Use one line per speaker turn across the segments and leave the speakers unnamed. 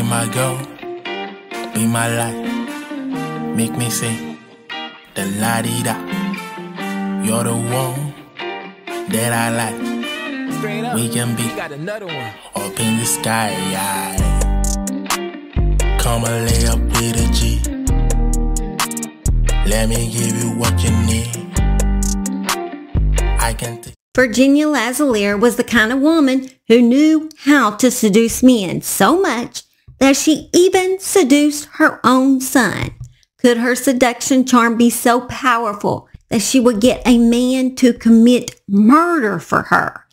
Be my girl, be my life. Make me say the la-di-da. You're the one that I like.
Straight up,
we can be
got another one.
Up in the sky, yeah. Come and lay up with a G. Let me give you what you need. I can
Virginia Larzelere was the kind of woman who knew how to seduce men so much that she even seduced her own son. Could her seduction charm be so powerful that she would get a man to commit murder for her?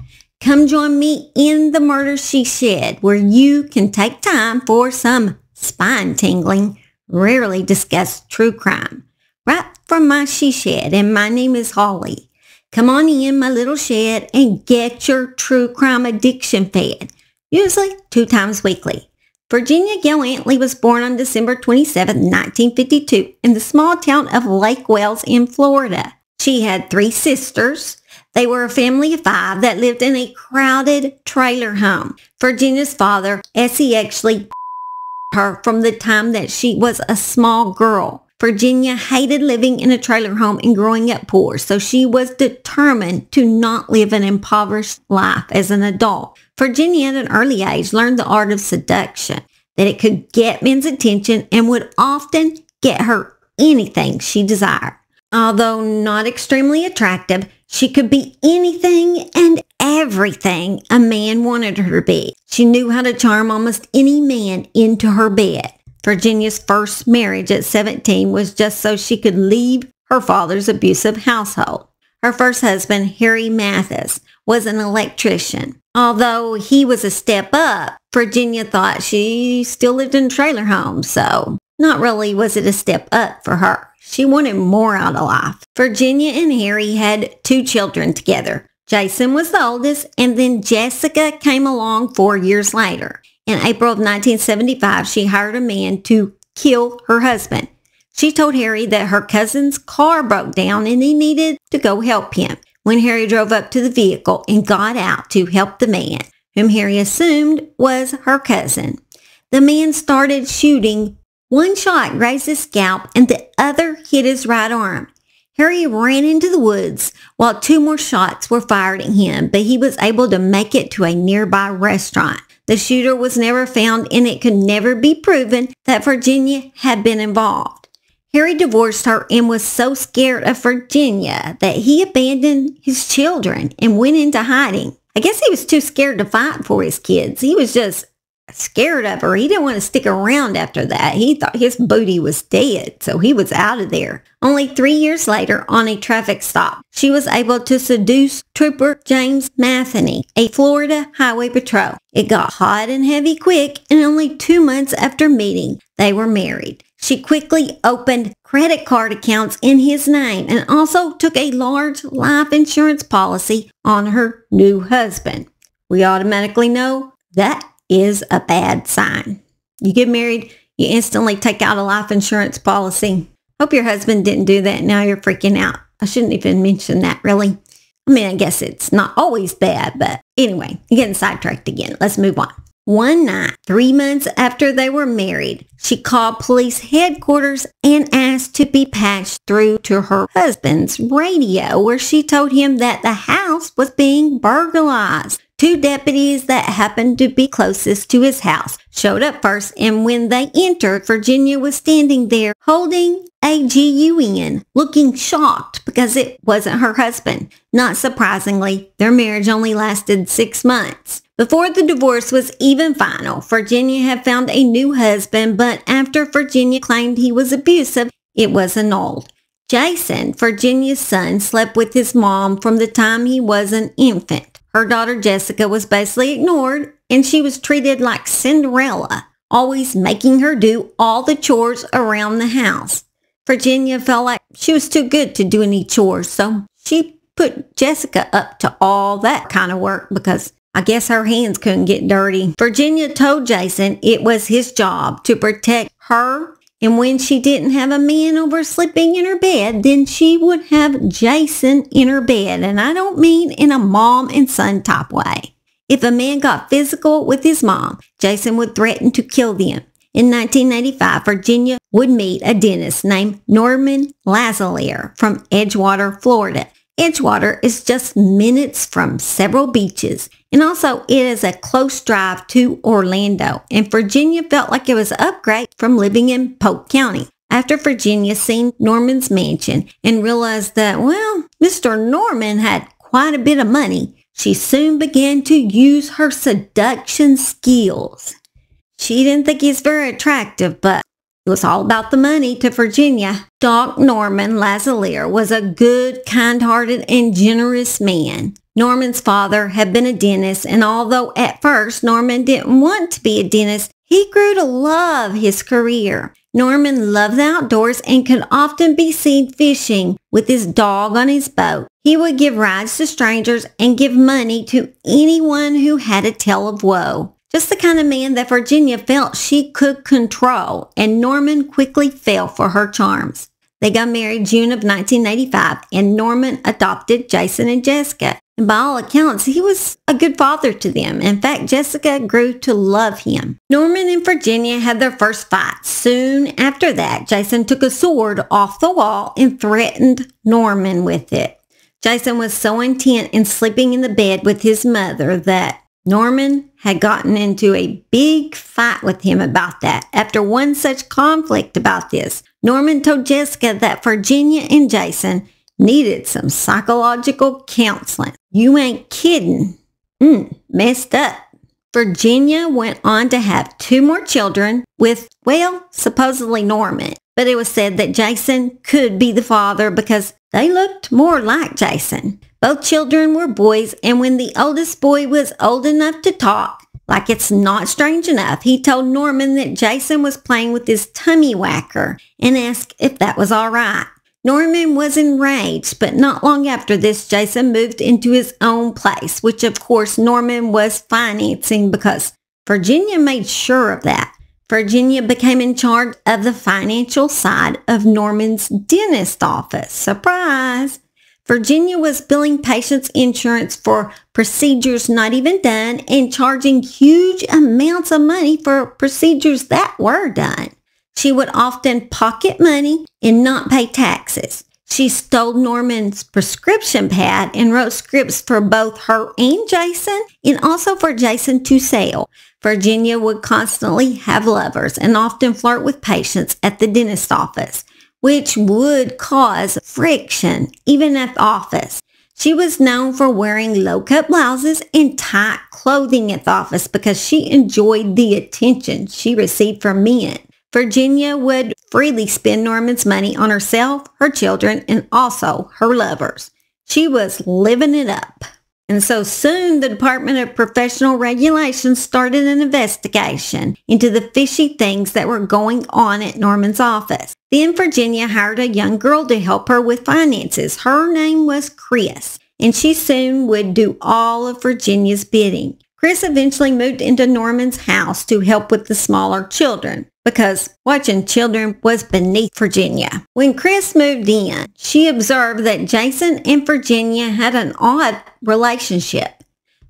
Come join me in The Murder She Shed, where you can take time for some spine-tingling, rarely discussed true crime. Right from my she shed, and my name is Holly. Come on in my little shed and get your true crime addiction fed, usually 2 times weekly. Virginia Gail Antley was born on December 27, 1952, in the small town of Lake Wales in Florida. She had 3 sisters. They were a family of 5 that lived in a crowded trailer home. Virginia's father, Essie, actually her from the time that she was a small girl. Virginia hated living in a trailer home and growing up poor, so she was determined to not live an impoverished life as an adult. Virginia at an early age learned the art of seduction, that it could get men's attention and would often get her anything she desired. Although not extremely attractive, she could be anything and everything a man wanted her to be. She knew how to charm almost any man into her bed. Virginia's first marriage at 17 was just so she could leave her father's abusive household. Her first husband, Harry Mathis, was an electrician. Although he was a step up, Virginia thought she still lived in a trailer home, so not really was it a step up for her. She wanted more out of life. Virginia and Harry had 2 children together. Jason was the oldest, and then Jessica came along 4 years later. In April of 1975, she hired a man to kill her husband. She told Harry that her cousin's car broke down and he needed to go help him. When Harry drove up to the vehicle and got out to help the man, whom Harry assumed was her cousin, the man started shooting. One shot grazed his scalp and the other hit his right arm. Harry ran into the woods while 2 more shots were fired at him, but he was able to make it to a nearby restaurant. The shooter was never found, and it could never be proven that Virginia had been involved. Harry divorced her and was so scared of Virginia that he abandoned his children and went into hiding. I guess he was too scared to fight for his kids. He was just scared of her. He didn't want to stick around after that. He thought his booty was dead, so he was out of there. Only 3 years later, on a traffic stop, she was able to seduce Trooper James Matheny, a Florida Highway Patrol. It got hot and heavy quick, and only 2 months after meeting, they were married. She quickly opened credit card accounts in his name and also took a large life insurance policy on her new husband. We automatically know that is a bad sign. You get married, you instantly take out a life insurance policy. Hope your husband didn't do that. Now you're freaking out. I shouldn't even mention that, really. I mean, I guess it's not always bad, but anyway, I'm getting sidetracked again. Let's move on. One night, 3 months after they were married, she called police headquarters and asked to be patched through to her husband's radio, where she told him that the house was being burglarized. 2 deputies that happened to be closest to his house showed up first, and when they entered, Virginia was standing there holding a gun, looking shocked because it wasn't her husband. Not surprisingly, their marriage only lasted 6 months. Before the divorce was even final, Virginia had found a new husband, but after Virginia claimed he was abusive, it was annulled. Jason, Virginia's son, slept with his mom from the time he was an infant. Her daughter Jessica was basically ignored, and she was treated like Cinderella, always making her do all the chores around the house. Virginia felt like she was too good to do any chores, so she put Jessica up to all that kind of work because I guess her hands couldn't get dirty. Virginia told Jason it was his job to protect her, and when she didn't have a man over sleeping in her bed, then she would have Jason in her bed. And I don't mean in a mom and son type way. If a man got physical with his mom, Jason would threaten to kill them. In 1985, Virginia would meet a dentist named Norman Larzelere from Edgewater, Florida. Edgewater is just minutes from several beaches, and also it is a close drive to Orlando, and Virginia felt like it was an upgrade from living in Polk County. After Virginia seen Norman's mansion and realized that, well, Mr. Norman had quite a bit of money, she soon began to use her seduction skills. She didn't think he's very attractive, but it was all about the money to Virginia. Doc Norman Larzelere was a good, kind-hearted, and generous man. Norman's father had been a dentist, and although at first Norman didn't want to be a dentist, he grew to love his career. Norman loved the outdoors and could often be seen fishing with his dog on his boat. He would give rides to strangers and give money to anyone who had a tale of woe. Just the kind of man that Virginia felt she could control, and Norman quickly fell for her charms. They got married June of 1985, and Norman adopted Jason and Jessica. And by all accounts, he was a good father to them. In fact, Jessica grew to love him. Norman and Virginia had their first fight. Soon after that, Jason took a sword off the wall and threatened Norman with it. Jason was so intent in sleeping in the bed with his mother that Norman had gotten into a big fight with him about that. After one such conflict about this, Norman told Jessica that Virginia and Jason needed some psychological counseling. You ain't kidding. Messed up. Virginia went on to have 2 more children with, well, supposedly Norman. But it was said that Jason could be the father because they looked more like Jason. Both children were boys, and when the oldest boy was old enough to talk, like it's not strange enough, he told Norman that Jason was playing with his tummy whacker and asked if that was all right. Norman was enraged, but not long after this, Jason moved into his own place, which of course Norman was financing because Virginia made sure of that. Virginia became in charge of the financial side of Norman's dentist office. Surprise! Virginia was billing patients' insurance for procedures not even done and charging huge amounts of money for procedures that were done. She would often pocket money and not pay taxes. She stole Norman's prescription pad and wrote scripts for both her and Jason, and also for Jason to sell. Virginia would constantly have lovers and often flirt with patients at the dentist office, which would cause friction even at the office. She was known for wearing low-cut blouses and tight clothing at the office because she enjoyed the attention she received from men. Virginia would freely spend Norman's money on herself, her children, and also her lovers. She was living it up. And so soon the Department of Professional Regulations started an investigation into the fishy things that were going on at Norman's office. Then Virginia hired a young girl to help her with finances. Her name was Chris, and she soon would do all of Virginia's bidding. Chris eventually moved into Norman's house to help with the smaller children because watching children was beneath Virginia. When Chris moved in, she observed that Jason and Virginia had an odd relationship.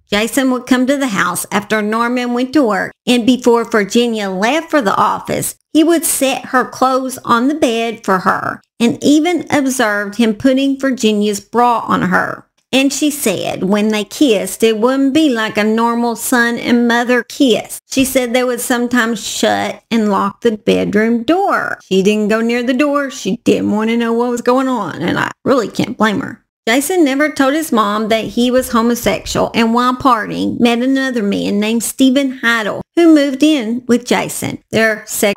Jason would come to the house after Norman went to work, and before Virginia left for the office, he would set her clothes on the bed for her and even observed him putting Virginia's bra on her. And she said when they kissed, it wouldn't be like a normal son and mother kiss. She said they would sometimes shut and lock the bedroom door. She didn't go near the door. She didn't want to know what was going on, and I really can't blame her. Jason never told his mom that he was homosexual, and while partying, met another man named Stephen Heidel, who moved in with Jason. Their sexual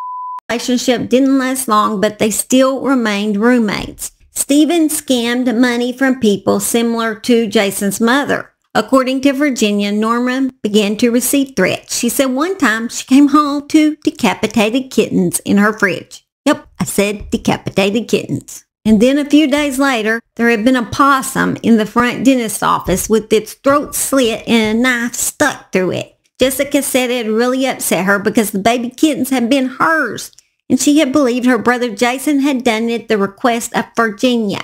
relationship didn't last long, but they still remained roommates. Stephen scammed money from people similar to Jason's mother. According to Virginia, Norman began to receive threats. She said one time she came home to decapitated kittens in her fridge. Yep, I said decapitated kittens. And then a few days later, there had been a possum in the front dentist office with its throat slit and a knife stuck through it. Jessica said it really upset her because the baby kittens had been hers, and she had believed her brother Jason had done it at the request of Virginia.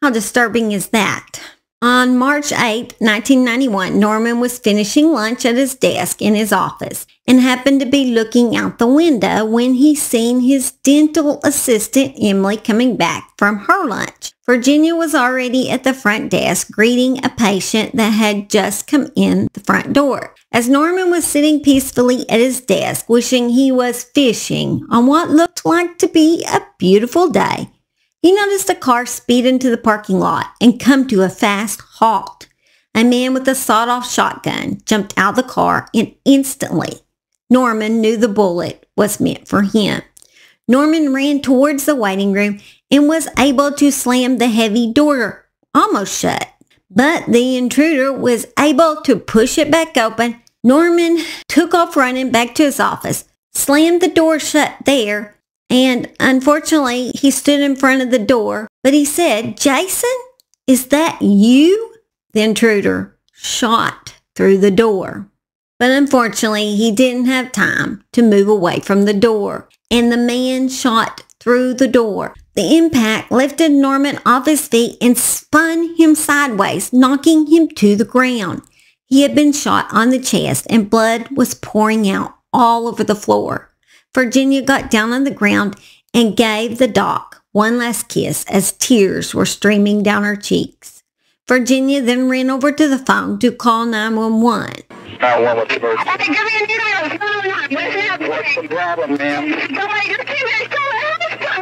How disturbing is that? On March 8, 1991, Norman was finishing lunch at his desk in his office and happened to be looking out the window when he seen his dental assistant Emily coming back from her lunch. Virginia was already at the front desk greeting a patient that had just come in the front door. As Norman was sitting peacefully at his desk wishing he was fishing on what looked like to be a beautiful day, he noticed a car speed into the parking lot and come to a fast halt. A man with a sawed-off shotgun jumped out of the car and instantly Norman knew the bullet was meant for him. Norman ran towards the waiting room and was able to slam the heavy door almost shut. But the intruder was able to push it back open. Norman took off running back to his office, slammed the door shut there, and unfortunately, he stood in front of the door, but he said, "Jason, is that you?" The intruder shot through the door. But unfortunately, he didn't have time to move away from the door, and the man shot through the door. The impact lifted Norman off his feet and spun him sideways, knocking him to the ground. He had been shot on the chest, and blood was pouring out all over the floor. Virginia got down on the ground and gave the doc one last kiss as tears were streaming down her cheeks. Virginia then ran over to the phone to call 911.
911, what's the emergency? Hey, give me a needle. What's the problem, ma'am? Somebody just came in and stole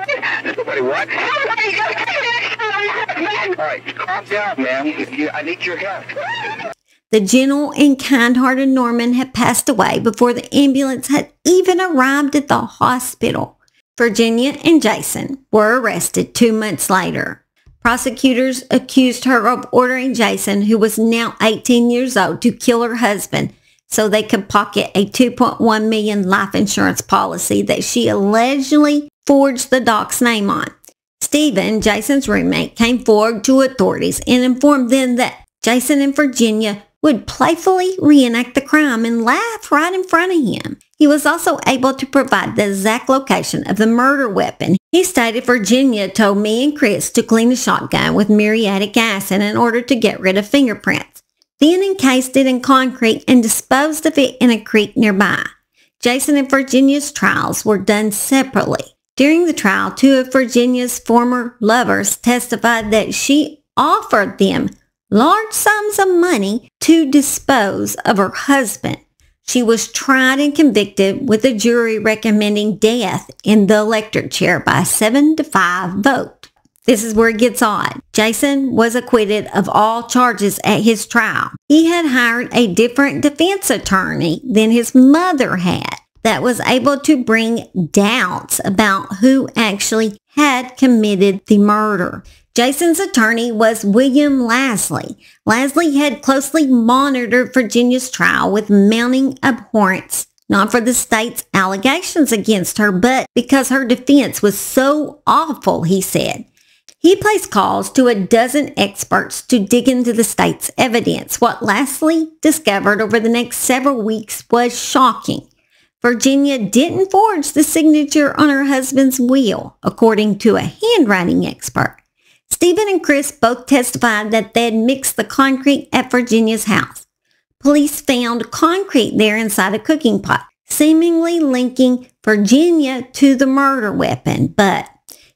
the house. Somebody what? Somebody just came in and stole the house, man. All right, calm down, ma'am. I need your help.
The gentle and kind-hearted Norman had passed away before the ambulance had even arrived at the hospital. Virginia and Jason were arrested 2 months later. Prosecutors accused her of ordering Jason, who was now 18 years old, to kill her husband so they could pocket a $2.1 million life insurance policy that she allegedly forged the doc's name on. Stephen, Jason's roommate, came forward to authorities and informed them that Jason and Virginia would playfully reenact the crime and laugh right in front of him. He was also able to provide the exact location of the murder weapon. He stated, "Virginia told me and Chris to clean the shotgun with muriatic acid in order to get rid of fingerprints, then encased it in concrete and disposed of it in a creek nearby." Jason and Virginia's trials were done separately. During the trial, 2 of Virginia's former lovers testified that she offered them large sums of money to dispose of her husband. She was tried and convicted with a jury recommending death in the electric chair by a 7-5 vote. This is where it gets odd. Jason was acquitted of all charges at his trial. He had hired a different defense attorney than his mother had that was able to bring doubts about who actually had committed the murder. Jason's attorney was William Larzelere. Larzelere had closely monitored Virginia's trial with mounting abhorrence, not for the state's allegations against her, but because her defense was so awful, he said. He placed calls to a dozen experts to dig into the state's evidence. What Larzelere discovered over the next several weeks was shocking. Virginia didn't forge the signature on her husband's will, according to a handwriting expert. Stephen and Chris both testified that they had mixed the concrete at Virginia's house. Police found concrete there inside a cooking pot, seemingly linking Virginia to the murder weapon. But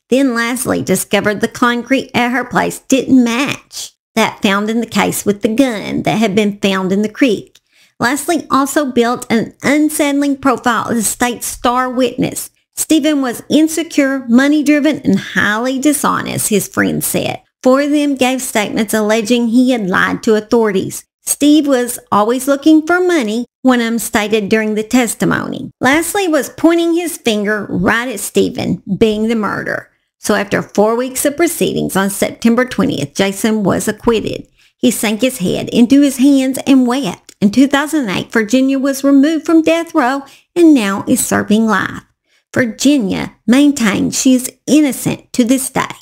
then Larzelere discovered the concrete at her place didn't match that found in the case with the gun that had been found in the creek. Larzelere also built an unsettling profile of the state's star witness. Stephen was insecure, money-driven, and highly dishonest, his friends said. 4 of them gave statements alleging he had lied to authorities. Steve was always looking for money, one of them stated during the testimony. Larzelere was pointing his finger right at Stephen, being the murderer. So after 4 weeks of proceedings on September 20th, Jason was acquitted. He sank his head into his hands and wept. In 2008, Virginia was removed from death row and now is serving life. Virginia maintains she is innocent to this day.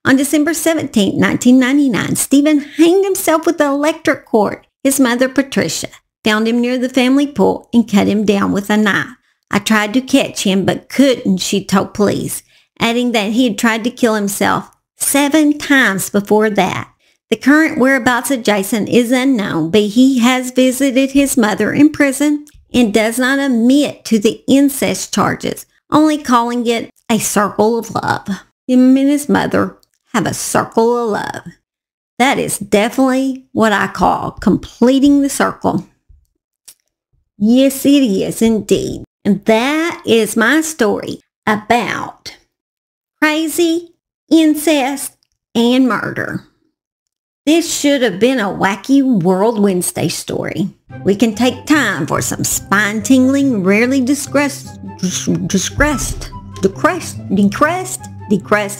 On December 17, 1999, Stephen hanged himself with the electric cord. His mother, Patricia, found him near the family pool and cut him down with a knife. "I tried to catch him but couldn't," she told police, adding that he had tried to kill himself 7 times before that. The current whereabouts of Jason is unknown, but he has visited his mother in prison and does not admit to the incest charges, only calling it a circle of love. Him and his mother have a circle of love. That is definitely what I call completing the circle. Yes, it is indeed. And that is my story about crazy, incest, and murder. This should have been a wacky World Wednesday story. We can take time for some spine-tingling, rarely decrest.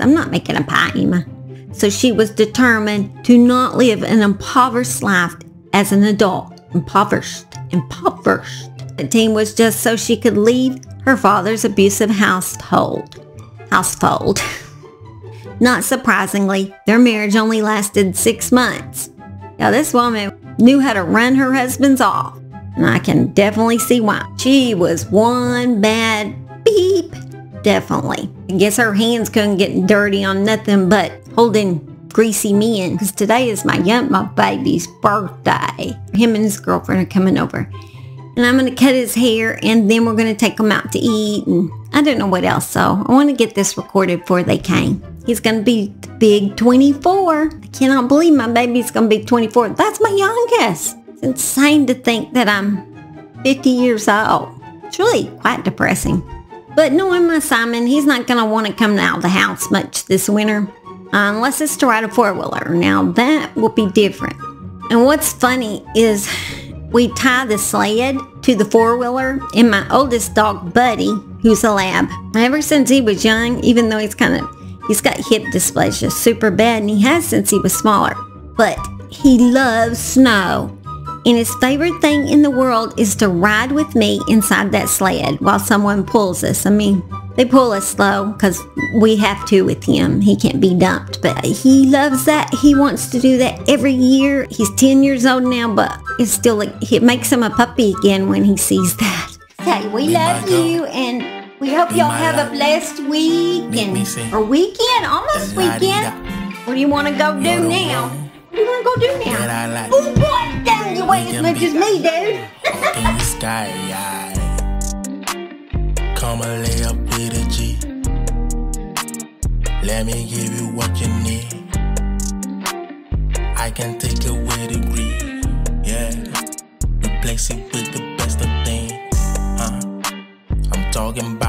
I'm not making a poem. So she was determined to not live an impoverished life as an adult. Impoverished. The team was just so she could leave her father's abusive household. Not surprisingly, their marriage only lasted 6 months. Now this woman knew how to run her husbands off, and I can definitely see why. She was one bad beep, definitely. I guess her hands couldn't get dirty on nothing but holding greasy men, because today is my baby's birthday. Him and his girlfriend are coming over. And I'm going to cut his hair, and then we're going to take him out to eat, and I don't know what else. So I want to get this recorded before they came. He's going to be the big 24. I cannot believe my baby's going to be 24. That's my youngest. It's insane to think that I'm 50 years old. It's really quite depressing. But knowing my Simon, he's not going to want to come out of the house much this winter, unless it's to ride a four-wheeler. Now that will be different. And what's funny is we tie the sled to the four-wheeler, and my oldest dog, Buddy, who's a lab, ever since he was young, even though he's got hip dysplasia super bad, and he has since he was smaller, but he loves snow. And his favorite thing in the world is to ride with me inside that sled while someone pulls us. I mean, they pull us slow because we have to with him. He can't be dumped, but he loves that. He wants to do that every year. He's 10 years old now, but it's still like, it makes him a puppy again when he sees that. So we love you, and we hope y'all have a blessed week or weekend, almost weekend. What do you want to go do now? What do you want to go do now? Oh boy, damn, you weigh as much as me, dude.
In the sky, come and lay up with a G. Let me give you what you need. I can take away the greed, replace it with the best of things. I'm talking about